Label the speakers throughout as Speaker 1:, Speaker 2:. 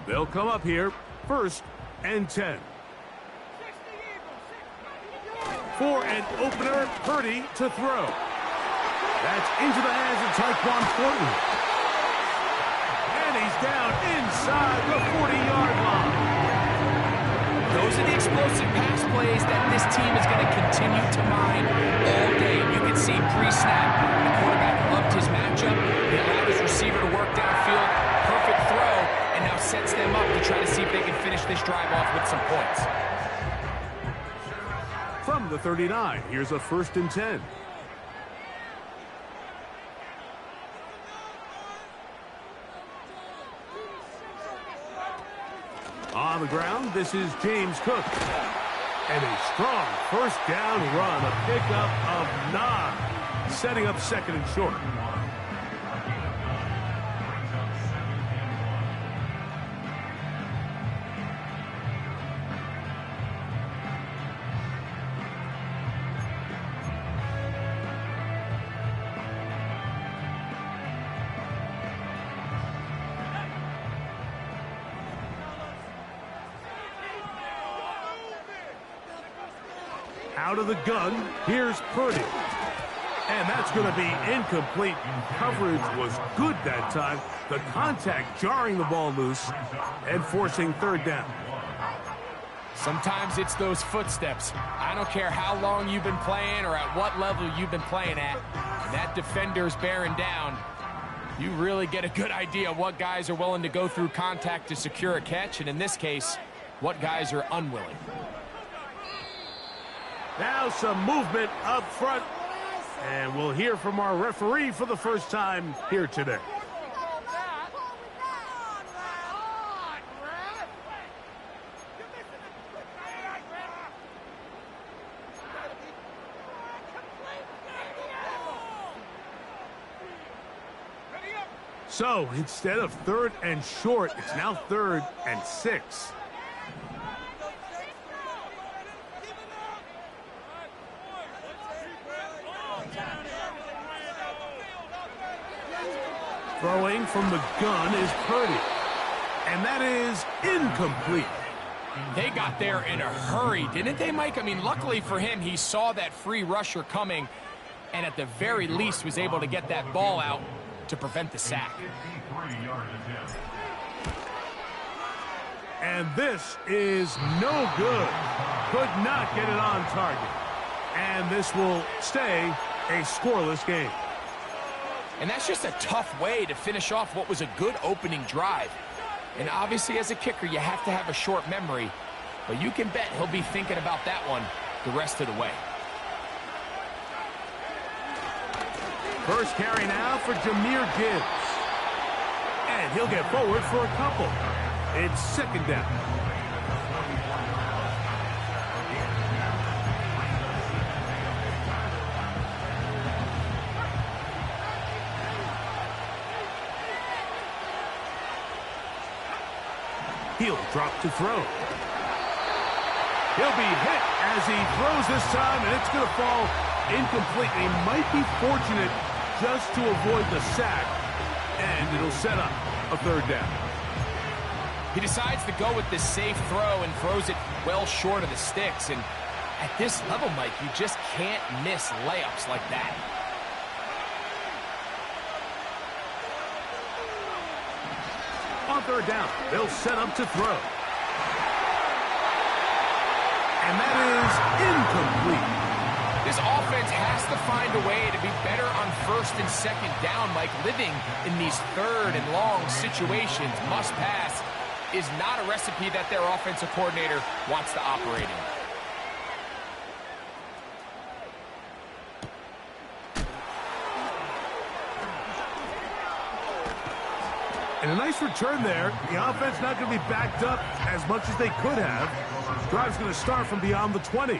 Speaker 1: They'll come up here, 1st and 10. For an opener, Purdy to throw. That's into the hands of Tyquan Thornton. And he's down inside the 40-yard line.
Speaker 2: Those are the explosive pass plays that this team is going to continue to mine all day. You can see pre-snap, the quarterback loved his matchup. He allowed his receiver to work downfield. Perfect throw, and now sets them up to try to see if they can finish this drive off with some points.
Speaker 1: From the 39, here's a 1st and 10. On the ground, this is James Cook. And a strong 1st down run, a pickup of 9, setting up 2nd and short. Out of the gun, here's Purdy. And that's going to be incomplete. Coverage was good that time. The contact jarring the ball loose and forcing 3rd down.
Speaker 2: Sometimes it's those footsteps. I don't care how long you've been playing or at what level you've been playing at. That defender's bearing down. You really get a good idea of what guys are willing to go through contact to secure a catch, and in this case, what guys are unwilling.
Speaker 1: Now some movement up front, and we'll hear from our referee for the first time here today. So instead of 3rd and short, it's now 3rd and 6. Throwing from the gun is Purdy. And that is incomplete.
Speaker 2: They got there in a hurry, didn't they, Mike? I mean, luckily for him, he saw that free rusher coming and at the very least was able to get that ball out to prevent the sack.
Speaker 1: And this is no good. Could not get it on target. And this will stay a scoreless game.
Speaker 2: And that's just a tough way to finish off what was a good opening drive. And obviously, as a kicker, you have to have a short memory. But you can bet he'll be thinking about that one the rest of the way.
Speaker 1: First carry now for Jahmyr Gibbs. And he'll get forward for a couple. It's 2nd down. He'll drop to throw. He'll be hit as he throws this time, and it's going to fall incomplete. He might be fortunate just to avoid the sack, and it'll set up a 3rd down.
Speaker 2: He decides to go with this safe throw and throws it well short of the sticks. And at this level, Mike, you just can't miss layups like that.
Speaker 1: On 3rd down, they'll set up to throw. And that is incomplete.
Speaker 2: This offense has to find a way to be better on 1st and 2nd down, Mike. Living in these 3rd and long situations, must pass, is not a recipe that their offensive coordinator wants to operate in.
Speaker 1: And a nice return there. The offense not going to be backed up as much as they could have. Drive's going to start from beyond the 20.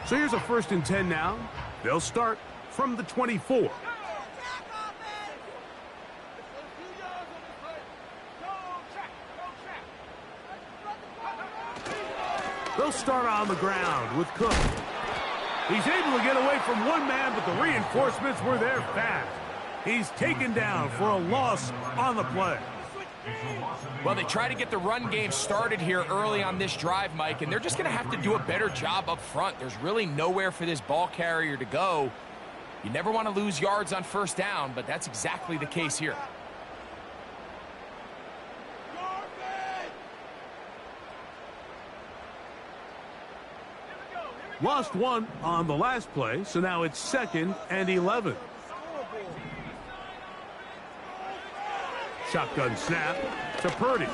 Speaker 1: So here's a 1st and 10 now. They'll start from the 24. They'll start on the ground with Cook. He's able to get away from one man, but the reinforcements were there fast. He's taken down for a loss on the play.
Speaker 2: Well, they try to get the run game started here early on this drive, Mike, and they're just going to have to do a better job up front. There's really nowhere for this ball carrier to go. You never want to lose yards on first down, but that's exactly the case here.
Speaker 1: Lost one on the last play, so now it's 2nd and 11. Shotgun snap to Purdy.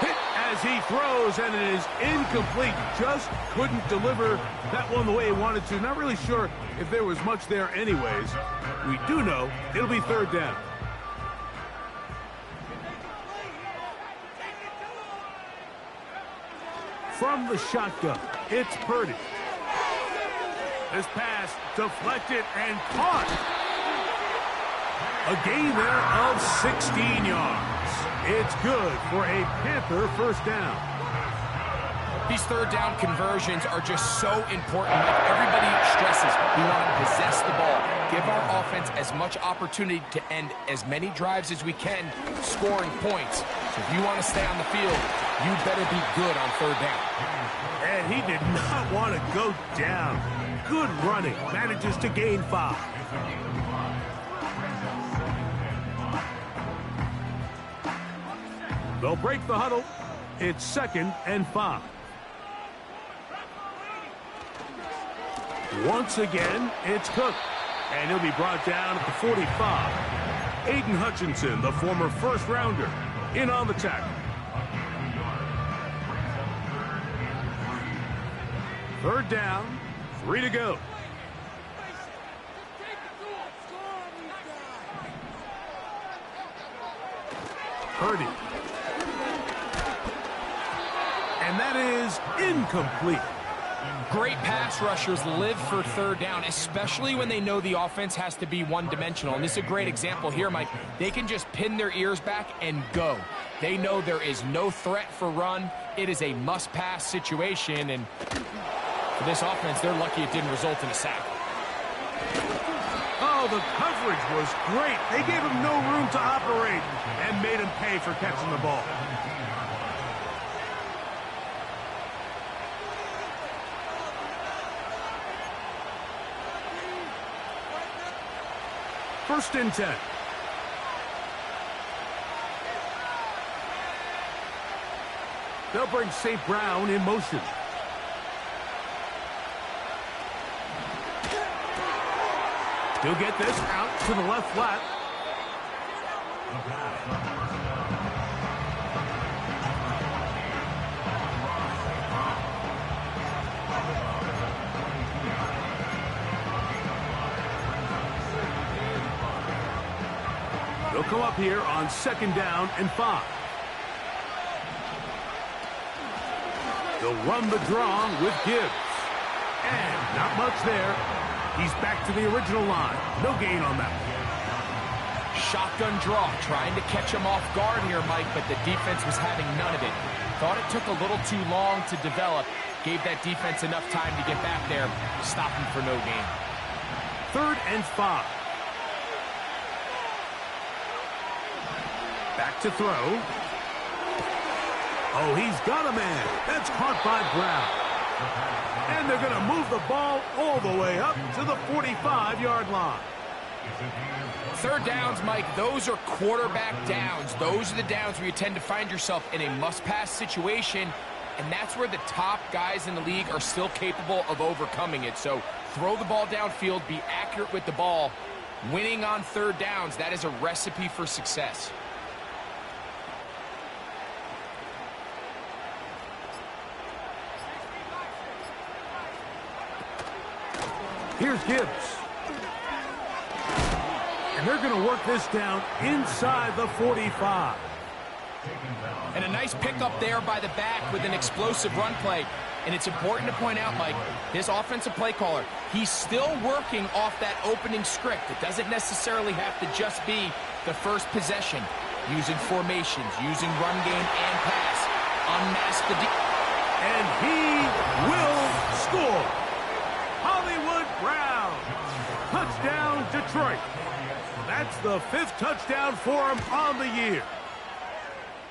Speaker 1: Hit as he throws, and it is incomplete. Just couldn't deliver that one the way he wanted to. Not really sure if there was much there anyways. We do know it'll be 3rd down. From the shotgun, it's Purdy. This pass deflected and caught. A gain there of 16 yards. It's good for a Panther first down.
Speaker 2: These 3rd down conversions are just so important. Like everybody stresses, we want to possess the ball, give our offense as much opportunity to end as many drives as we can, scoring points. So if you want to stay on the field, you better be good on 3rd down.
Speaker 1: And he did not want to go down. Good running. Manages to gain 5. They'll break the huddle. It's 2nd and 5. Once again, it's Cook. And he'll be brought down at the 45. Aiden Hutchinson, the former first-rounder, in on the tackle. 3rd down, 3 to go. Purdy. And that is incomplete.
Speaker 2: Great pass rushers live for 3rd down, especially when they know the offense has to be one-dimensional. And this is a great example here, Mike. They can just pin their ears back and go. They know there is no threat for run. It is a must-pass situation, and for this offense, they're lucky it didn't result in a sack.
Speaker 1: Oh, the coverage was great. They gave him no room to operate and made him pay for catching the ball. First and 10. They'll bring St. Brown in motion. He'll get this out to the left flat. They'll come up here on 2nd down and 5. They'll run the draw with Gibbs. And not much there. He's back to the original line. No gain on that one.
Speaker 2: Shotgun draw, trying to catch him off guard here, Mike, but the defense was having none of it. Thought it took a little too long to develop. Gave that defense enough time to get back there. Stop him for no gain.
Speaker 1: 3rd and 5. Back to throw. Oh, he's got a man. That's caught by Brown. And they're going to move the ball all the way up to the 45-yard line.
Speaker 2: 3rd downs, Mike, those are quarterback downs. Those are the downs where you tend to find yourself in a must-pass situation, and that's where the top guys in the league are still capable of overcoming it. So throw the ball downfield, be accurate with the ball. Winning on 3rd downs, that is a recipe for success.
Speaker 1: Here's Gibbs. And they're going to work this down inside the 45.
Speaker 2: And a nice pickup there by the back with an explosive run play. And it's important to point out, Mike, this offensive play caller, he's still working off that opening script. It doesn't necessarily have to just be the first possession. Using formations, using run game and pass. Unmask the
Speaker 1: and he will score. Hollywood Brown. Touchdown, Detroit. That's the 5th touchdown for him on the year.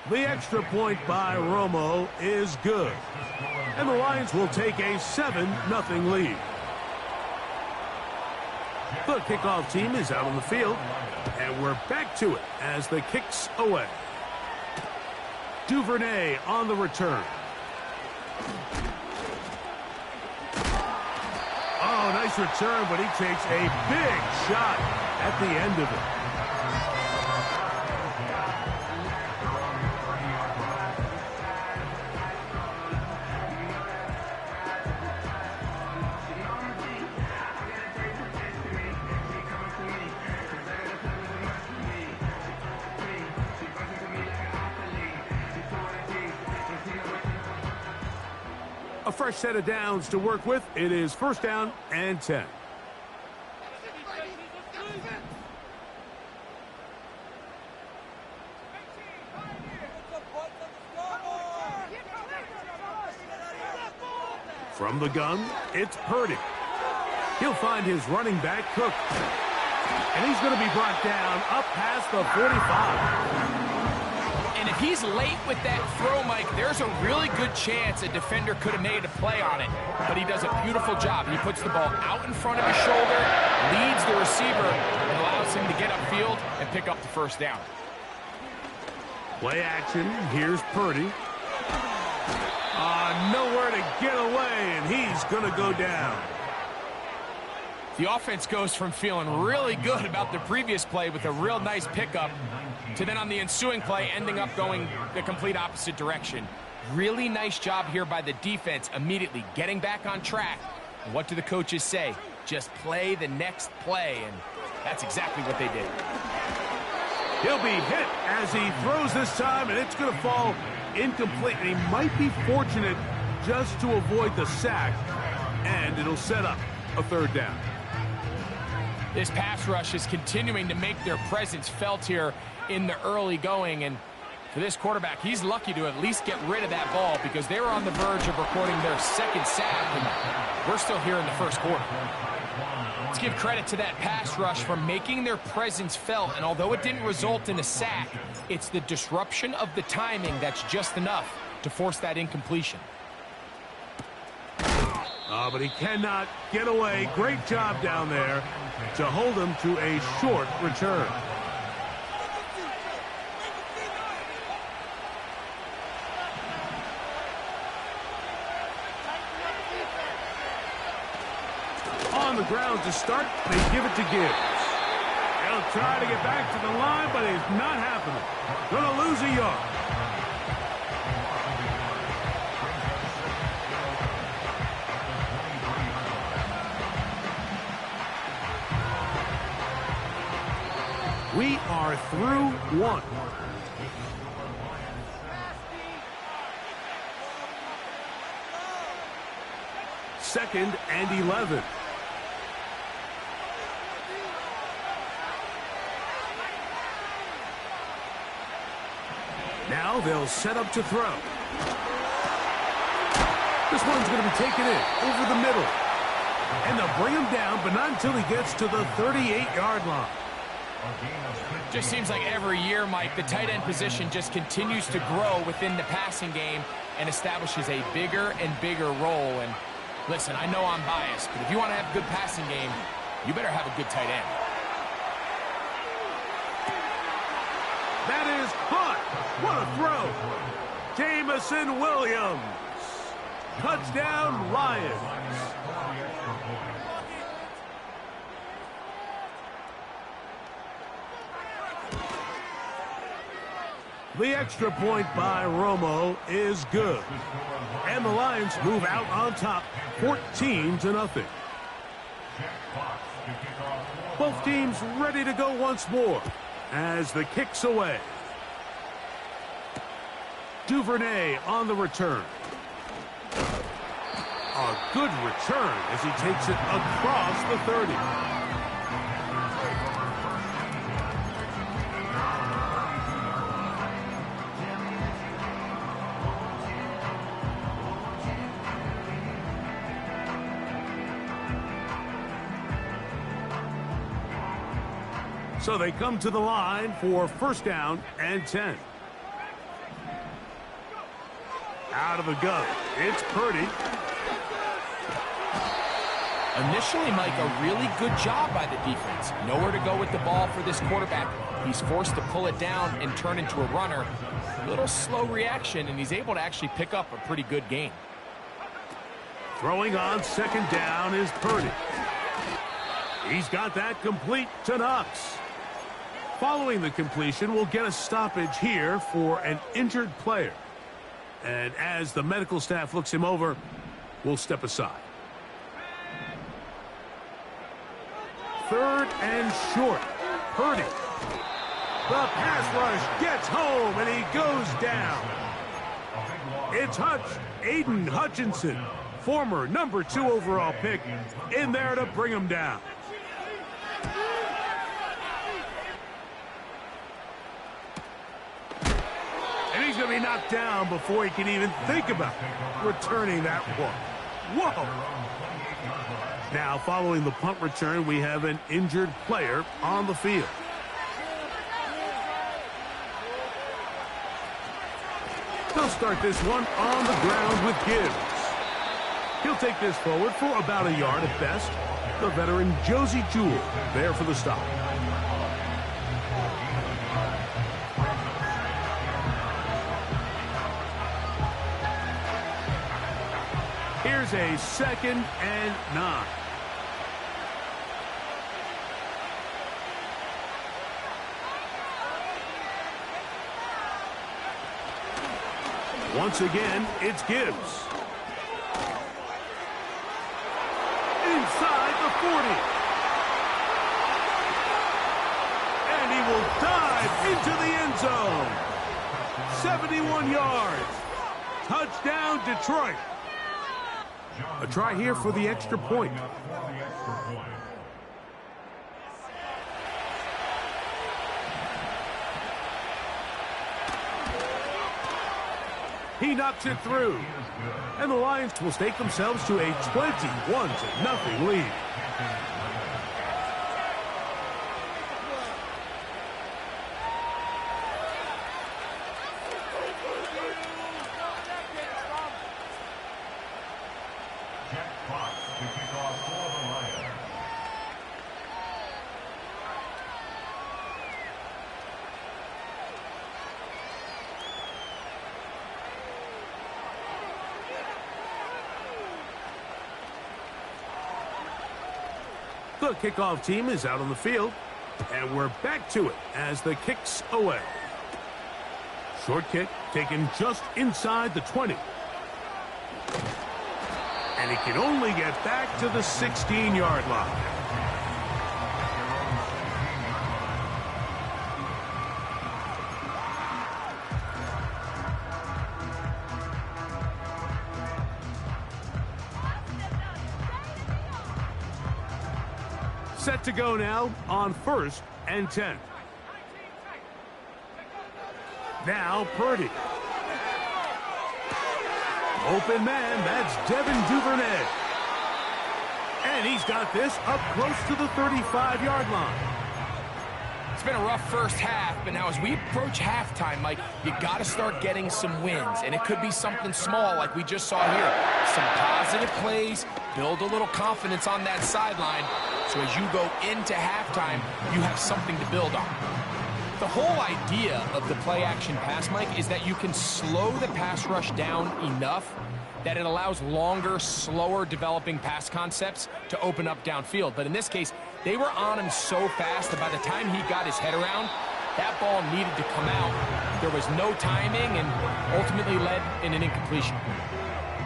Speaker 1: The extra point by Romo is good. And the Lions will take a 7-0 lead. The kickoff team is out on the field. And we're back to it as the kick's away. Duvernay on the return. Oh, nice return, but he takes a big shot at the end of it. A fresh set of downs to work with. It is 1st down and 10. From the gun, it's Purdy. He'll find his running back, Cook. And he's going to be brought down up past the 45.
Speaker 2: And if he's late with that throw, Mike, there's a really good chance a defender could have made a play on it. But he does a beautiful job. He puts the ball out in front of his shoulder, leads the receiver, and allows him to get upfield and pick up the 1st down.
Speaker 1: Play action. Here's Purdy. Nowhere to get away, and he's going to go down.
Speaker 2: The offense goes from feeling really good about the previous play with a real nice pickup to then on the ensuing play ending up going the complete opposite direction. Really nice job here by the defense immediately getting back on track. And what do the coaches say? Just play the next play, and that's exactly what they did.
Speaker 1: He'll be hit as he throws this time, and it's going to fall incomplete. And he might be fortunate just to avoid the sack, and it'll set up a 3rd down.
Speaker 2: This pass rush is continuing to make their presence felt here in the early going, and for this quarterback, he's lucky to at least get rid of that ball because they were on the verge of recording their 2nd sack, and we're still here in the 1st quarter. Let's give credit to that pass rush for making their presence felt, and although it didn't result in a sack, it's the disruption of the timing that's just enough to force that incompletion.
Speaker 1: But he cannot get away. Great job down there to hold him to a short return. On the ground to start, they give it to Gibbs. He'll try to get back to the line, but it's not happening. Going to lose a yard. We are through 1. Second and 11. Now they'll set up to throw. This one's going to be taken in over the middle. And they'll bring him down, but not until he gets to the 38-yard line.
Speaker 2: Just seems like every year, Mike, the tight end position just continues to grow within the passing game and establishes a bigger and bigger role. And listen, I know I'm biased, but if you want to have a good passing game, you better have a good tight end.
Speaker 1: That is caught. What a throw. Jamison Williams. Touchdown, Lions. The extra point by Romo is good. And the Lions move out on top, 14-0. Both teams ready to go once more as the kick's away. Duvernay on the return. A good return as he takes it across the 30. So they come to the line for first down and 10. Out of the gun, it's Purdy.
Speaker 2: Initially, Mike, a really good job by the defense. Nowhere to go with the ball for this quarterback. He's forced to pull it down and turn into a runner. A little slow reaction, and he's able to actually pick up a pretty good gain.
Speaker 1: Throwing on second down is Purdy. He's got that complete to Knox. Following the completion, we'll get a stoppage here for an injured player. And as the medical staff looks him over, we'll step aside. Third and short. Purdy. The pass rush gets home, and he goes down. It's Aiden Hutchinson, former number 2 overall pick, in there to bring him down. And he's going to be knocked down before he can even think about returning that one. Whoa! Now, following the punt return, we have an injured player on the field. They'll start this one on the ground with Gibbs. He'll take this forward for about a yard at best. The veteran Josie Jewell there for the stop. Here's a 2nd and 9. Once again, it's Gibbs. Inside the 40. And he will dive into the end zone. 71 yards. Touchdown, Detroit. A try here for the extra point. He knocks it through. And the Lions will stake themselves to a 21-0 lead. The kickoff team is out on the field, and we're back to it as the kick's away. Short kick taken just inside the 20. And he can only get back to the 16-yard line. Set to go now on 1st and 10. Now Purdy. Open man, that's Devin Duvernay. And he's got this up close to the 35-yard line.
Speaker 2: It's been a rough first half, but now as we approach halftime, Mike, you got to start getting some wins. And it could be something small like we just saw here. Some positive plays, build a little confidence on that sideline. So as you go into halftime, you have something to build on. The whole idea of the play-action pass, Mike, is that you can slow the pass rush down enough that it allows longer, slower developing pass concepts to open up downfield. But in this case, they were on him so fast that by the time he got his head around, that ball needed to come out. There was no timing and ultimately led in an incompletion.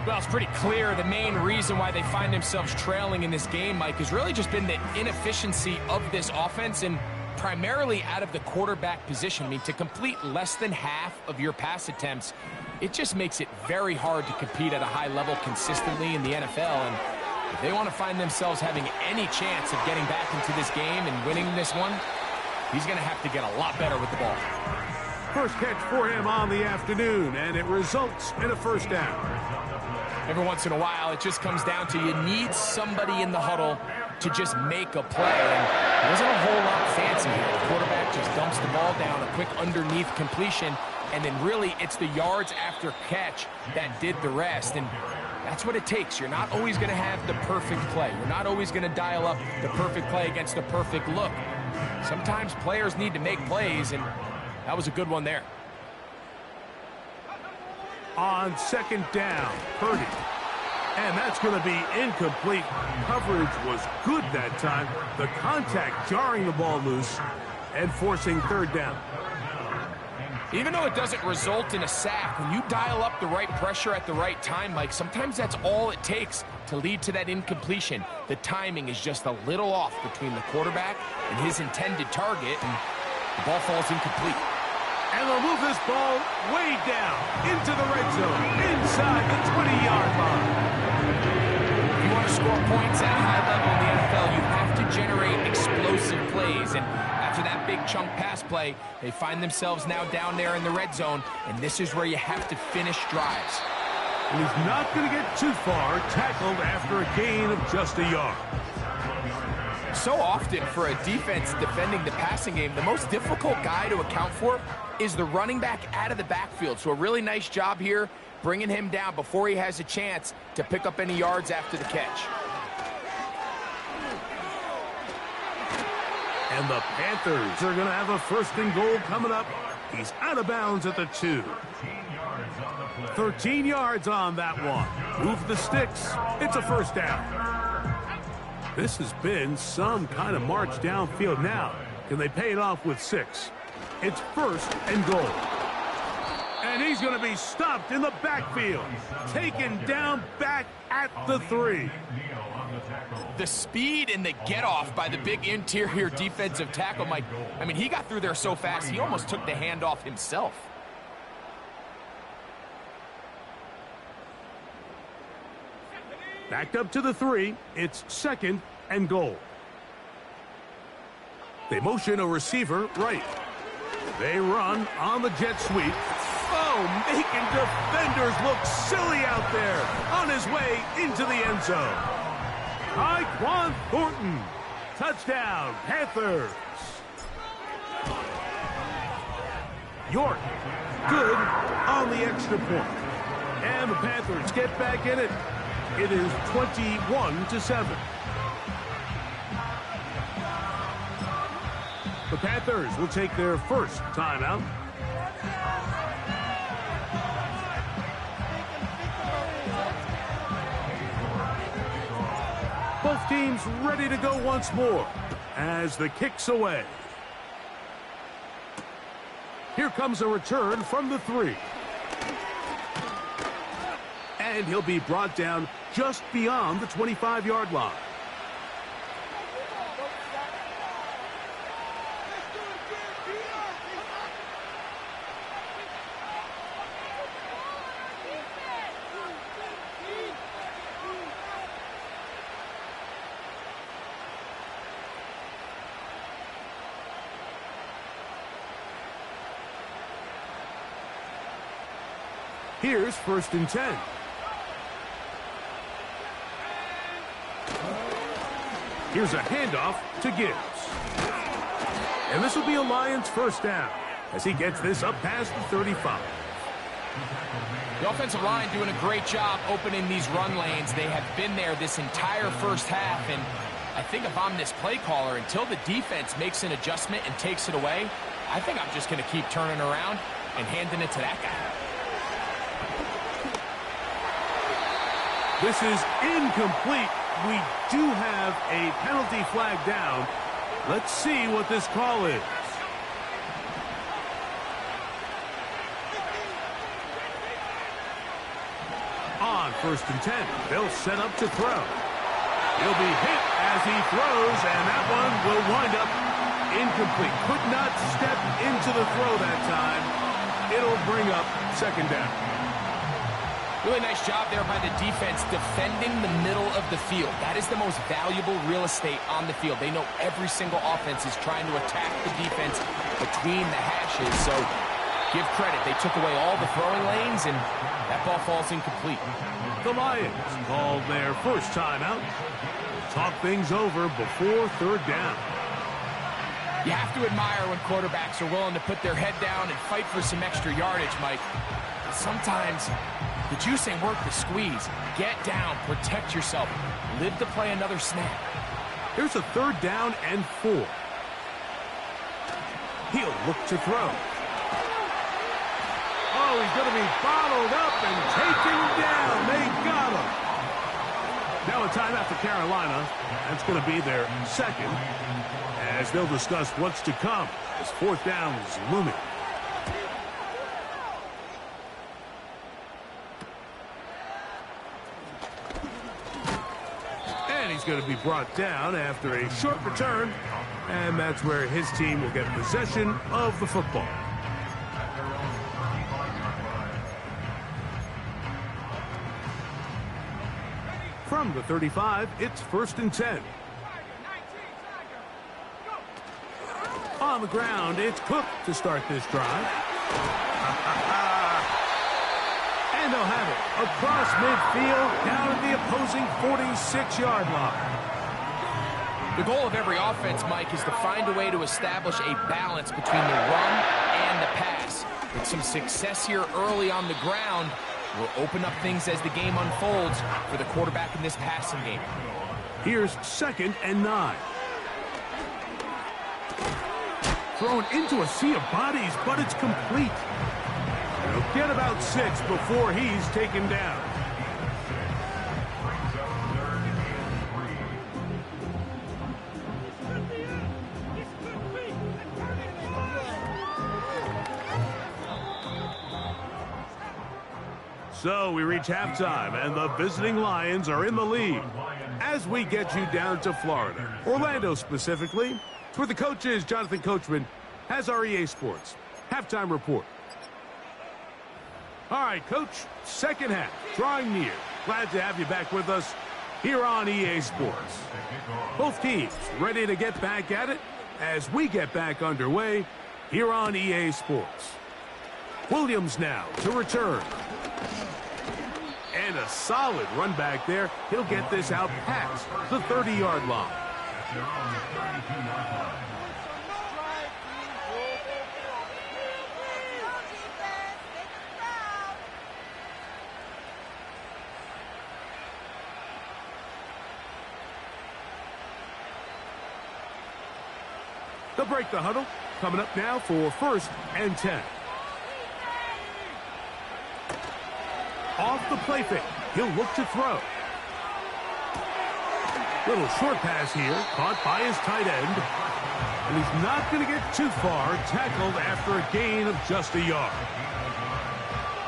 Speaker 2: Well, it's pretty clear the main reason why they find themselves trailing in this game, Mike, has really just been the inefficiency of this offense and primarily out of the quarterback position. I mean, to complete less than half of your pass attempts, it just makes it very hard to compete at a high level consistently in the NFL. And if they want to find themselves having any chance of getting back into this game and winning this one, he's going to have to get a lot better with the ball.
Speaker 1: First catch for him on the afternoon, and it results in a first down.
Speaker 2: Every once in a while, it just comes down to you need somebody in the huddle to just make a play. And There wasn't a whole lot fancy here. The quarterback just dumps the ball down, a quick underneath completion, and then really it's the yards after catch that did the rest. And that's what it takes. You're not always going to have the perfect play. You're not always going to dial up the perfect play against the perfect look. Sometimes players need to make plays, and that was a good one there.
Speaker 1: On second down, Purdy. And that's going to be incomplete. Coverage was good that time. The contact jarring the ball loose and forcing third down.
Speaker 2: Even though it doesn't result in a sack, when you dial up the right pressure at the right time, Mike, sometimes that's all it takes to lead to that incompletion. The timing is just a little off between the quarterback and his intended target, and the ball falls incomplete.
Speaker 1: And they'll move this ball way down into the red zone, inside the 20-yard line.
Speaker 2: If you want to score points at a high level in the NFL, you have to generate explosive plays. And after that big chunk pass play, they find themselves now down there in the red zone, and this is where you have to finish drives.
Speaker 1: And he's not going to get too far, tackled after a gain of just a yard.
Speaker 2: So often for a defense defending the passing game, the most difficult guy to account for is the running back out of the backfield. So a really nice job here, bringing him down before he has a chance to pick up any yards after the catch.
Speaker 1: And the Panthers are going to have a first and goal coming up. He's out of bounds at the 2. 13 yards on that one. Move the sticks. It's a first down. This has been some kind of march downfield now. Can they pay it off with 6? It's first and goal. And he's going to be stopped in the backfield. Taken down back at the 3.
Speaker 2: The speed and the get-off by the big interior defensive tackle, Mike. I mean, he got through there so fast, he almost took the handoff himself.
Speaker 1: Backed up to the 3. It's second and goal. They motion a receiver right. They run on the jet sweep. Oh, making defenders look silly out there on his way into the end zone. Tyquan Thornton. Touchdown, Panthers. York, good on the extra point. And the Panthers get back in it. It is 21-7. The Panthers will take their first timeout. Both teams ready to go once more as the kick's away. Here comes a return from the 3. And he'll be brought down just beyond the 25-yard line. Here's first and 10. Here's a handoff to Gibbs. And this will be a Lions first down as he gets this up past the 35.
Speaker 2: The offensive line doing a great job opening these run lanes. They have been there this entire first half, and I think if I'm this play caller, until the defense makes an adjustment and takes it away, I think I'm just going to keep turning around and handing it to that guy.
Speaker 1: This is incomplete. We do have a penalty flag down. Let's see what this call is. On first and 10, they'll set up to throw. He'll be hit as he throws, and that one will wind up incomplete. Could not step into the throw that time. It'll bring up second down.
Speaker 2: Really nice job there by the defense defending the middle of the field. That is the most valuable real estate on the field. They know every single offense is trying to attack the defense between the hashes. So give credit. They took away all the throwing lanes, and that ball falls incomplete.
Speaker 1: The Lions called their first timeout. Talk things over before third down.
Speaker 2: You have to admire when quarterbacks are willing to put their head down and fight for some extra yardage, Mike. But sometimes the juice ain't worth the squeeze. Get down, protect yourself, live to play another snap.
Speaker 1: Here's a 3rd down and 4. He'll look to throw. Oh, he's going to be bottled up and taken down. They got him. Now a timeout for Carolina. That's going to be their 2nd, as they'll discuss what's to come as 4th down is looming. And he's going to be brought down after a short return, and that's where his team will get possession of the football. From the 35, it's 1st and 10. On the ground, it's Cook to start this drive. And they'll have it across midfield, down at the opposing 46-yard line.
Speaker 2: The goal of every offense, Mike, is to find a way to establish a balance between the run and the pass. With some success here early on the ground, will open up things as the game unfolds for the quarterback in this passing game.
Speaker 1: Here's 2nd and 9. Thrown into a sea of bodies, but it's complete. He'll get about 6 before he's taken down. So we reach halftime, and the visiting Lions are in the lead. As we get you down to Florida, Orlando specifically, it's where the coach is. Jonathan Coachman has our EA Sports halftime report. All right, Coach, 2nd half, drawing near. Glad to have you back with us here on EA Sports. Both teams ready to get back at it as we get back underway here on EA Sports. Williams now to return. And a solid run back there. He'll get this out past the 30-yard line. They'll break the huddle. Coming up now for 1st and 10. Off the play fake. He'll look to throw. Little short pass here, caught by his tight end. And he's not going to get too far, tackled after a gain of just a yard.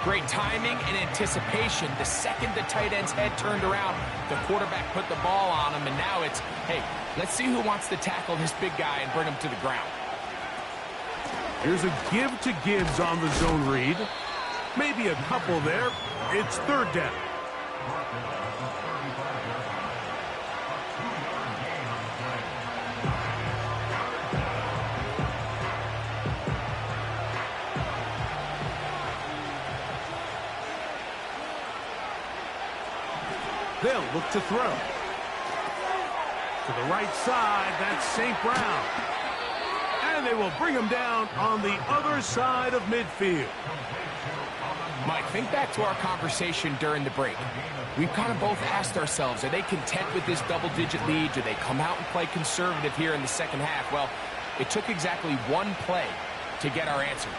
Speaker 2: Great timing and anticipation. The second the tight end's head turned around, the quarterback put the ball on him, and now it's, hey, let's see who wants to tackle this big guy and bring him to the ground.
Speaker 1: Here's a give to Gibbs on the zone read. Maybe a couple there. It's 3rd down. They'll look to throw. To the right side, that's St. Brown. And they will bring him down on the other side of midfield.
Speaker 2: Mike, think back to our conversation during the break. We've kind of both asked ourselves, are they content with this double-digit lead? Do they come out and play conservative here in the 2nd half? Well, it took exactly one play to get our answer.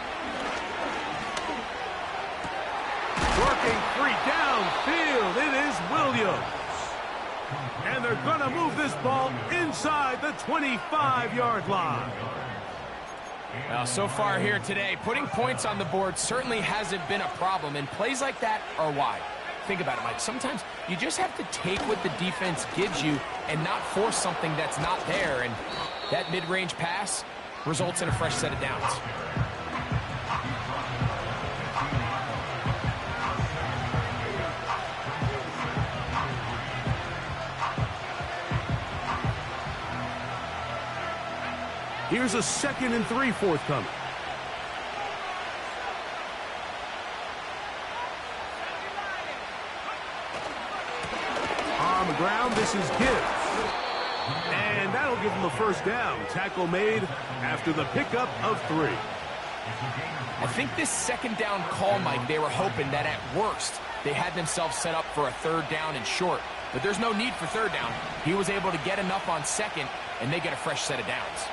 Speaker 1: Working free downfield, it is Williams. And they're going to move this ball inside the 25-yard line.
Speaker 2: Well, so far here today, putting points on the board certainly hasn't been a problem, and plays like that are why. Think about it, Mike. Sometimes you just have to take what the defense gives you and not force something that's not there, and that mid-range pass results in a fresh set of downs.
Speaker 1: Here's a 2nd and 3 forthcoming. On the ground, this is Gibbs. And that'll give them a first down. Tackle made after the pickup of 3.
Speaker 2: I think this second down call, Mike, they were hoping that at worst they had themselves set up for a third down and short. But there's no need for third down. He was able to get enough on second, and they get a fresh set of downs.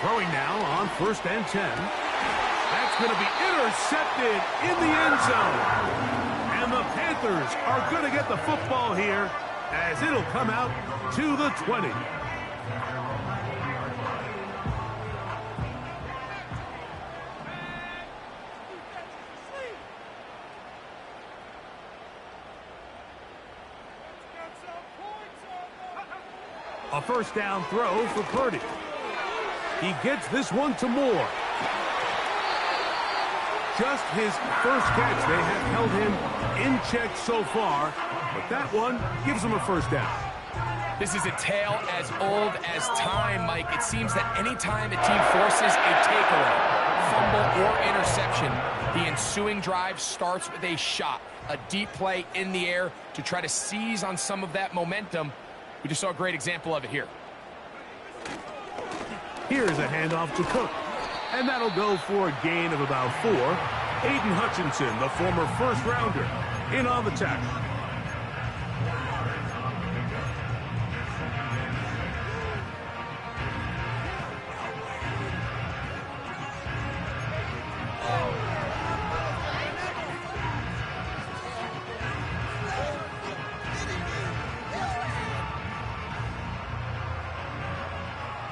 Speaker 1: Throwing now on 1st and 10. That's going to be intercepted in the end zone. And the Panthers are going to get the football here as it'll come out to the 20. A first down throw for Purdy. He gets this one to Moore. Just his first catch. They have held him in check so far, but that one gives him a first down.
Speaker 2: This is a tale as old as time, Mike. It seems that any time a team forces a takeaway, fumble, or interception, the ensuing drive starts with a shot, a deep play in the air to try to seize on some of that momentum. We just saw a great example of it here.
Speaker 1: Here's a handoff to Cook, and that'll go for a gain of about 4. Aiden Hutchinson, the former first-rounder, in on the tackle.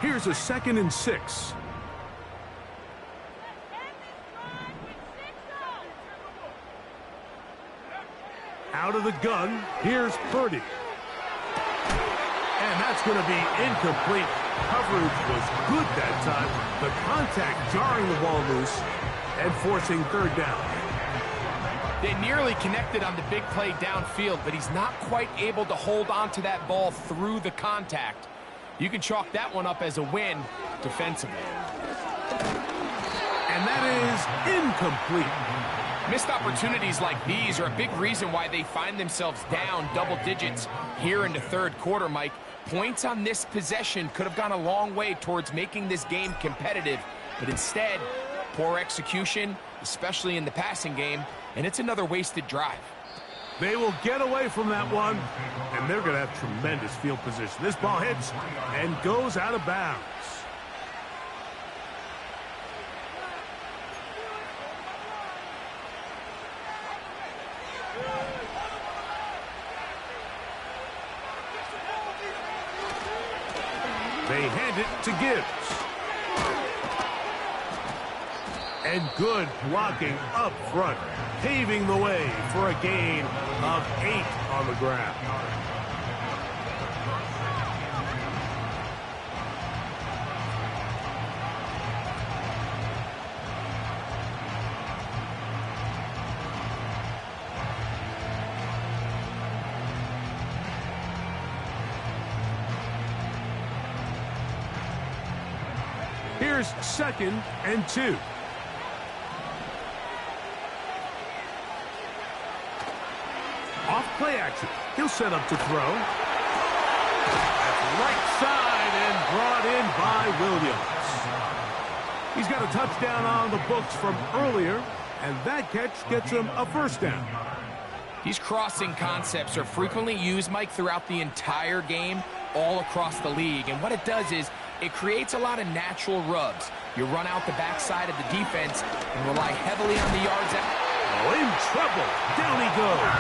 Speaker 1: Here's a 2nd and 6. Out of the gun, here's Purdy. And that's going to be incomplete. Coverage was good that time. The contact jarring the ball loose and forcing third down.
Speaker 2: They nearly connected on the big play downfield, but he's not quite able to hold on to that ball through the contact. You can chalk that one up as a win defensively.
Speaker 1: And that is incomplete.
Speaker 2: Missed opportunities like these are a big reason why they find themselves down double digits here in the third quarter, Mike. Points on this possession could have gone a long way towards making this game competitive, but instead, poor execution, especially in the passing game, and it's another wasted drive.
Speaker 1: They will get away from that one, and they're going to have tremendous field position. This ball hits and goes out of bounds. They hand it to Gibbs. And good blocking up front, paving the way for a gain of 8 on the ground. Here's 2nd and 2. Off play action. He'll set up to throw. That's right side and brought in by Williams. He's got a touchdown on the books from earlier, and that catch gets him a first down.
Speaker 2: These crossing concepts are frequently used, Mike, throughout the entire game, all across the league. And what it does is it creates a lot of natural rubs. You run out the backside of the defense and rely heavily on the yards out.
Speaker 1: Oh, in trouble. Down he goes.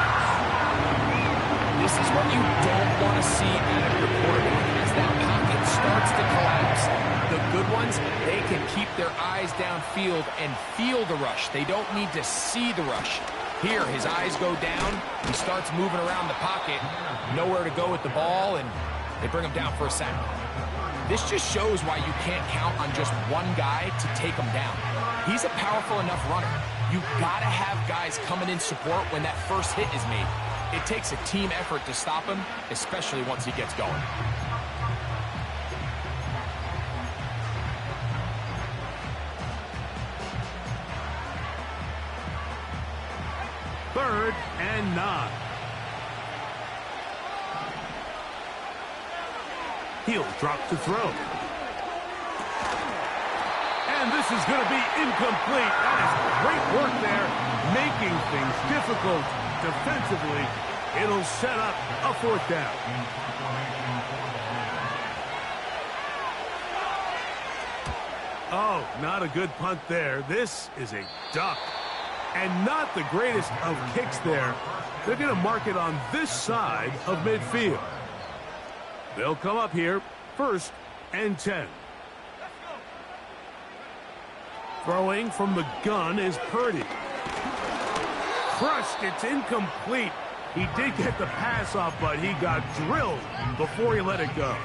Speaker 2: This is what you don't want to see out of your quarterback as that pocket starts to collapse. The good ones, they can keep their eyes downfield and feel the rush. They don't need to see the rush. Here, his eyes go down. He starts moving around the pocket. Nowhere to go with the ball, and they bring him down for a sack. This just shows why you can't count on just one guy to take him down. He's a powerful enough runner. You've got to have guys coming in support when that first hit is made. It takes a team effort to stop him, especially once he gets going.
Speaker 1: Third and 9. He'll drop to throw. And this is going to be incomplete. That is great work there, making things difficult defensively. It'll set up a 4th down. Oh, not a good punt there. This is a duck. And not the greatest of kicks there. They're going to mark it on this side of midfield. They'll come up here, 1st and 10. Throwing from the gun is Purdy. Crushed, it's incomplete. He did get the pass off, but he got drilled before he let it go.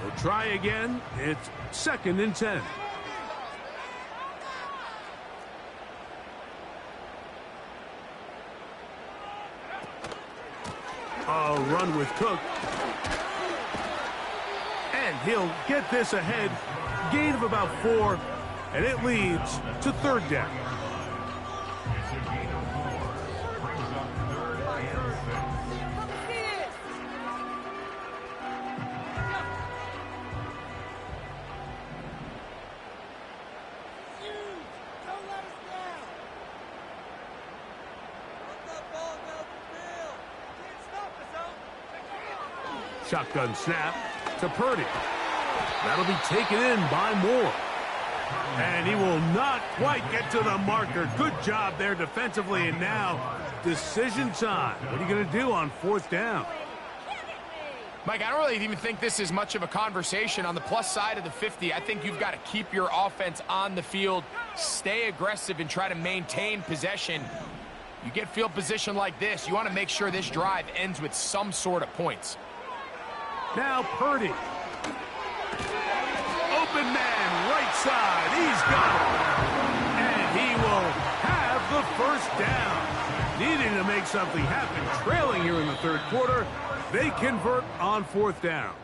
Speaker 1: We'll try again. It's 2nd and 10. A run with Cook. And he'll get this ahead. Gain of about 4. And it leads to 3rd down. Shotgun snap to Purdy. That'll be taken in by Moore. And he will not quite get to the marker. Good job there defensively. And now, decision time. What are you going to do on 4th down?
Speaker 3: Mike, I don't really even think this is much of a conversation. On the plus side of the 50, I think you've got to keep your offense on the field, stay aggressive, and try to maintain possession. You get field position like this, you want to make sure this drive ends with some sort of points.
Speaker 1: Now Purdy. Open man, right side. He's got it. And he will have the 1st down. Needing to make something happen. Trailing here in the 3rd quarter. They convert on 4th down.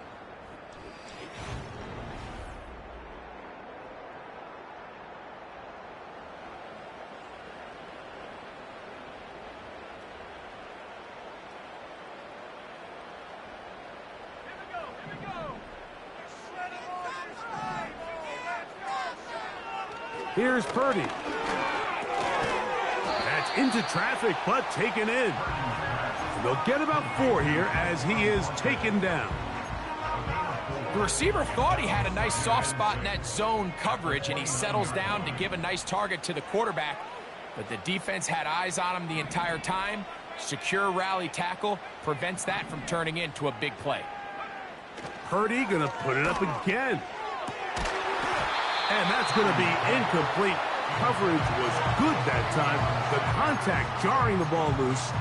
Speaker 1: Here's Purdy. That's into traffic, but taken in. They'll get about 4 here as he is taken down.
Speaker 2: The receiver thought he had a nice soft spot in that zone coverage, and he settles down to give a nice target to the quarterback. But the defense had eyes on him the entire time. Secure rally tackle prevents that from turning into a big play.
Speaker 1: Purdy going to put it up again. And that's going to be incomplete. Coverage was good that time. The contact jarring the ball loose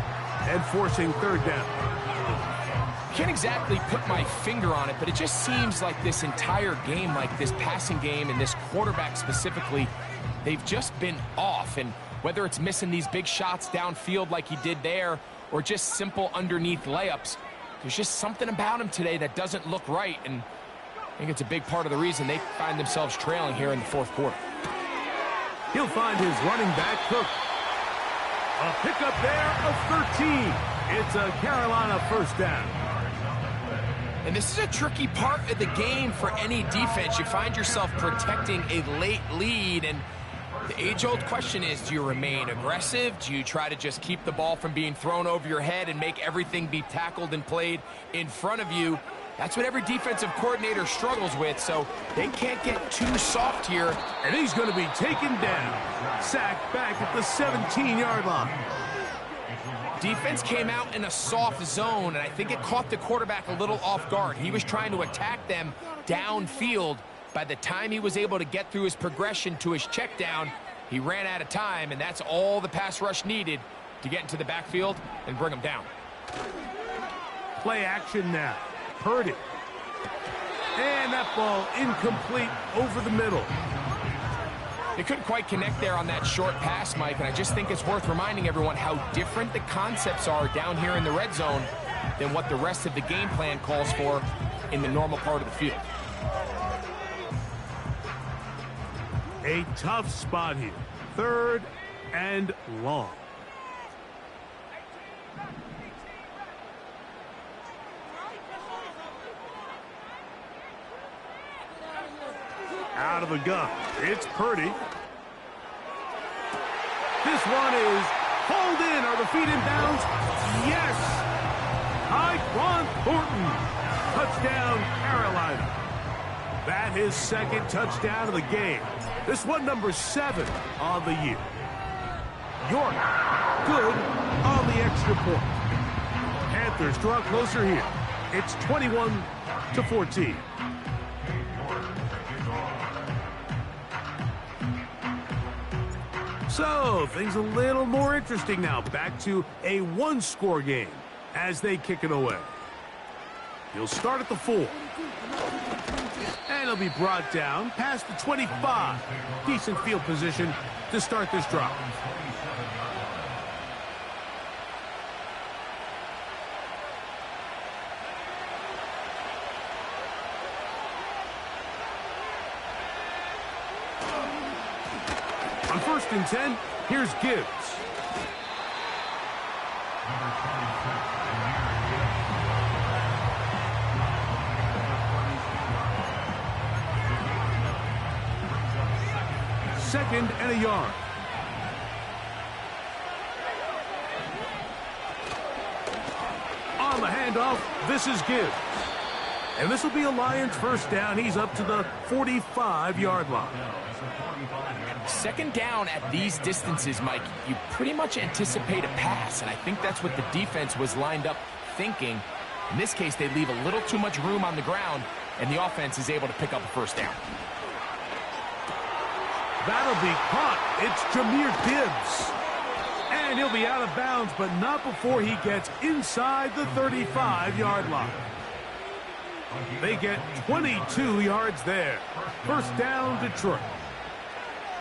Speaker 1: and forcing 3rd down.
Speaker 2: Can't exactly put my finger on it, but it just seems like this entire game, like this passing game and this quarterback specifically, they've just been off. And whether it's missing these big shots downfield like he did there or just simple underneath layups, there's just something about him today that doesn't look right. And I think it's a big part of the reason they find themselves trailing here in the 4th quarter.
Speaker 1: He'll find his running back, Cook. A pickup there of 13. It's a Carolina 1st down.
Speaker 2: And this is a tricky part of the game for any defense. You find yourself protecting a late lead, and the age-old question is, do you remain aggressive? Do you try to just keep the ball from being thrown over your head and make everything be tackled and played in front of you? That's what every defensive coordinator struggles with, so they can't get too soft here.
Speaker 1: And he's going to be taken down. Sacked back at the 17-yard line.
Speaker 2: Defense came out in a soft zone, and I think it caught the quarterback a little off guard. He was trying to attack them downfield. By the time he was able to get through his progression to his check down, he ran out of time, and that's all the pass rush needed to get into the backfield and bring him down.
Speaker 1: Play action now. Purdy. And that ball incomplete over the middle.
Speaker 2: They couldn't quite connect there on that short pass, Mike, and I just think it's worth reminding everyone how different the concepts are down here in the red zone than what the rest of the game plan calls for in the normal part of the field.
Speaker 1: A tough spot here. 3rd and long. Out of the gun. It's Purdy. This one is hauled in. Are the feet in bounds? Yes! Tyquan Thornton. Touchdown, Carolina. That is second touchdown of the game. This one number 7 on the year. York, good on the extra point. Panthers draw closer here. It's 21-14. So, things a little more interesting now. Back to a one-score game as they kick it away. He'll start at the 4. And he'll be brought down past the 25. Decent field position to start this drive. On 1st and 10, here's Gibbs. Second and a yard. On the handoff, this is Gibbs. And this will be a Lions first down. He's up to the 45-yard line.
Speaker 2: Second down at these distances, Mike, you pretty much anticipate a pass, and I think that's what the defense was lined up thinking. In this case, they leave a little too much room on the ground, and the offense is able to pick up a first down.
Speaker 1: That'll be caught. It's Jahmyr Gibbs. And he'll be out of bounds, but not before he gets inside the 35-yard line. They get 22 yards there. First down, Detroit.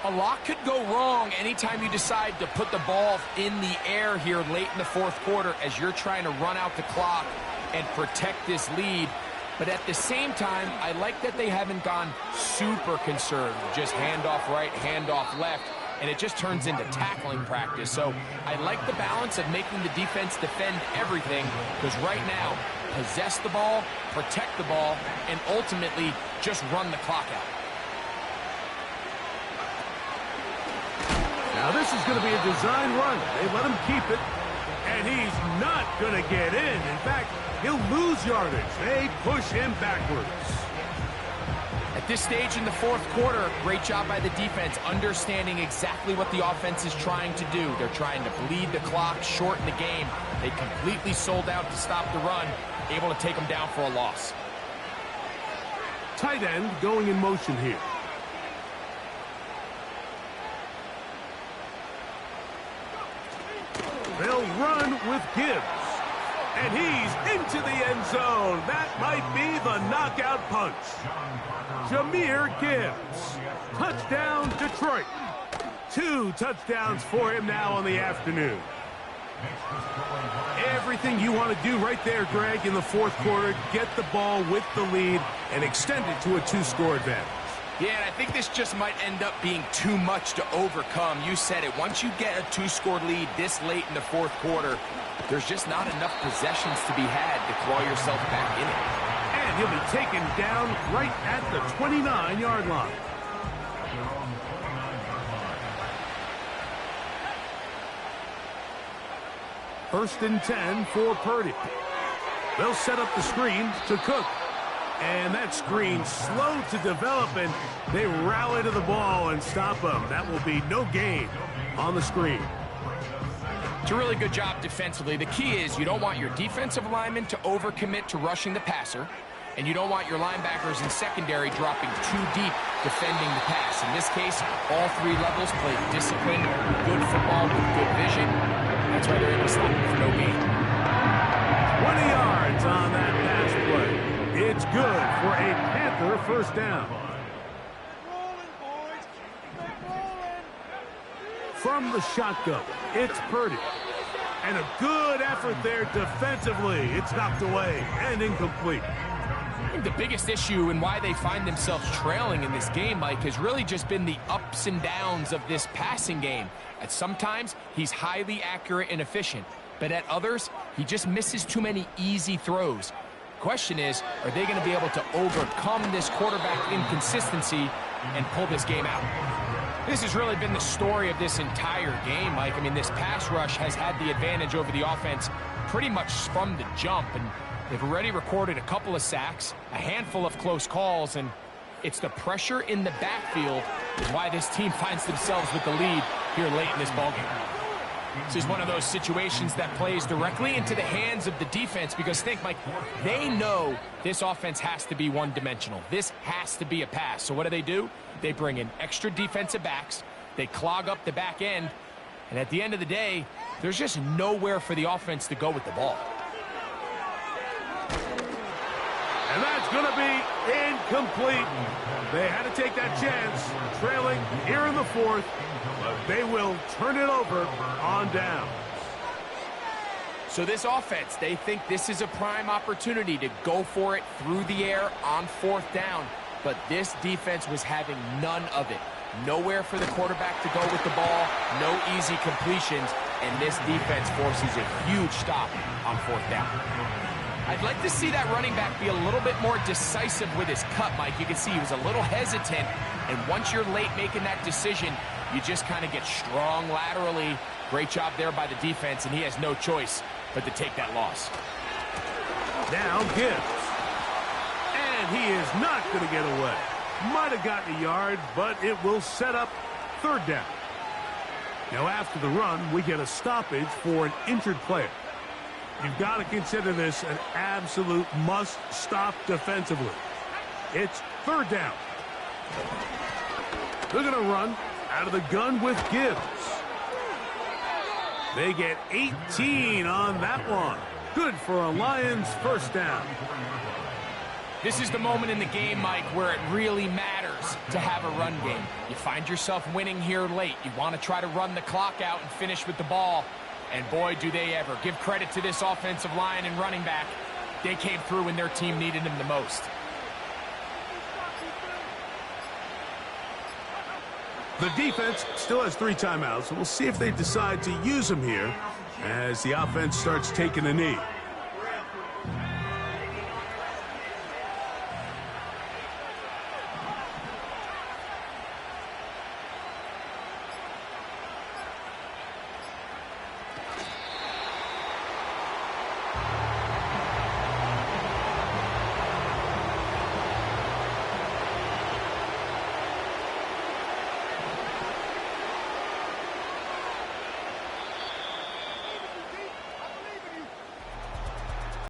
Speaker 2: A lot could go wrong anytime you decide to put the ball in the air here late in the fourth quarter as you're trying to run out the clock and protect this lead. But at the same time, I like that they haven't gone super conservative. Just handoff right, handoff left, and it just turns into tackling practice. So I like the balance of making the defense defend everything, because right now, possess the ball, protect the ball, and ultimately just run the clock out.
Speaker 1: Now this is going to be a design run. They let him keep it, and he's not going to get in. In fact, he'll lose yardage. They push him backwards.
Speaker 2: At this stage in the fourth quarter, great job by the defense, understanding exactly what the offense is trying to do. They're trying to bleed the clock, shorten the game. They completely sold out to stop the run, able to take them down for a loss.
Speaker 1: Tight end going in motion here. They'll run with Gibbs. And he's into the end zone. That might be the knockout punch. Jahmyr Gibbs. Touchdown, Detroit. 2 touchdowns for him now on the afternoon. Everything you want to do right there, Greg, in the fourth quarter. Get the ball with the lead and extend it to a 2-score advantage.
Speaker 2: Yeah, and I think this just might end up being too much to overcome. You said it. Once you get a 2-score lead this late in the fourth quarter, there's just not enough possessions to be had to claw yourself back in it.
Speaker 1: And he'll be taken down right at the 29-yard line. First and 10 for Purdy. They'll set up the screen to Cook. And that screen slow to develop, and they rally to the ball and stop him. That will be no gain on the screen.
Speaker 2: It's a really good job defensively. The key is you don't want your defensive linemen to overcommit to rushing the passer, and you don't want your linebackers in secondary dropping too deep defending the pass. In this case, all 3 levels play disciplined, good football with good vision. That's why they're able to stop him for no gain.
Speaker 1: 20 yards on that pass play. It's good for a Panther first down. From the shotgun, it's Purdy. And a good effort there defensively. It's knocked away and incomplete.
Speaker 2: I think the biggest issue and why they find themselves trailing in this game, Mike, has really just been the ups and downs of this passing game. At sometimes, he's highly accurate and efficient. But at others, he just misses too many easy throws.
Speaker 3: Question is, are they going to be able to overcome this quarterback inconsistency and pull this game out? This has really been the story of this entire game, Mike. I mean, this pass rush has had the advantage over the offense pretty much from the jump, and they've already recorded a couple of sacks, a handful of close calls, and it's the pressure in the backfield is why this team finds themselves with the lead here late in this ballgame. This is one of those situations that plays directly into the hands of the defense because think, Mike, they know this offense has to be one-dimensional. This has to be a pass. So what do? They bring in extra defensive backs. They clog up the back end. And at the end of the day, there's just nowhere for the offense to go with the ball.
Speaker 1: And that's going to be incomplete. They had to take that chance, trailing here in the fourth, but they will turn it over on down.
Speaker 3: So this offense, they think this is a prime opportunity to go for it through the air on fourth down, but this defense was having none of it. Nowhere for the quarterback to go with the ball, no easy completions, and this defense forces a huge stop on fourth down. I'd like to see that running back be a little bit more decisive with his cut, Mike. You can see he was a little hesitant, and once you're late making that decision, you just kind of get strong laterally. Great job there by the defense, and he has no choice but to take that loss.
Speaker 1: Now Gibbs. And he is not going to get away. Might have gotten a yard, but it will set up third down. Now after the run, we get a stoppage for an injured player. You've got to consider this an absolute must-stop defensively. It's third down. They're going to run out of the gun with Gibbs. They get 18 on that one. Good for a Lions first down.
Speaker 3: This is the moment in the game, Mike, where it really matters to have a run game. You find yourself winning here late. You want to try to run the clock out and finish with the ball. And boy, do they ever. Give credit to this offensive line and running back. They came through when their team needed them the most.
Speaker 1: The defense still has 3 timeouts, so we'll see if they decide to use them here as the offense starts taking a knee.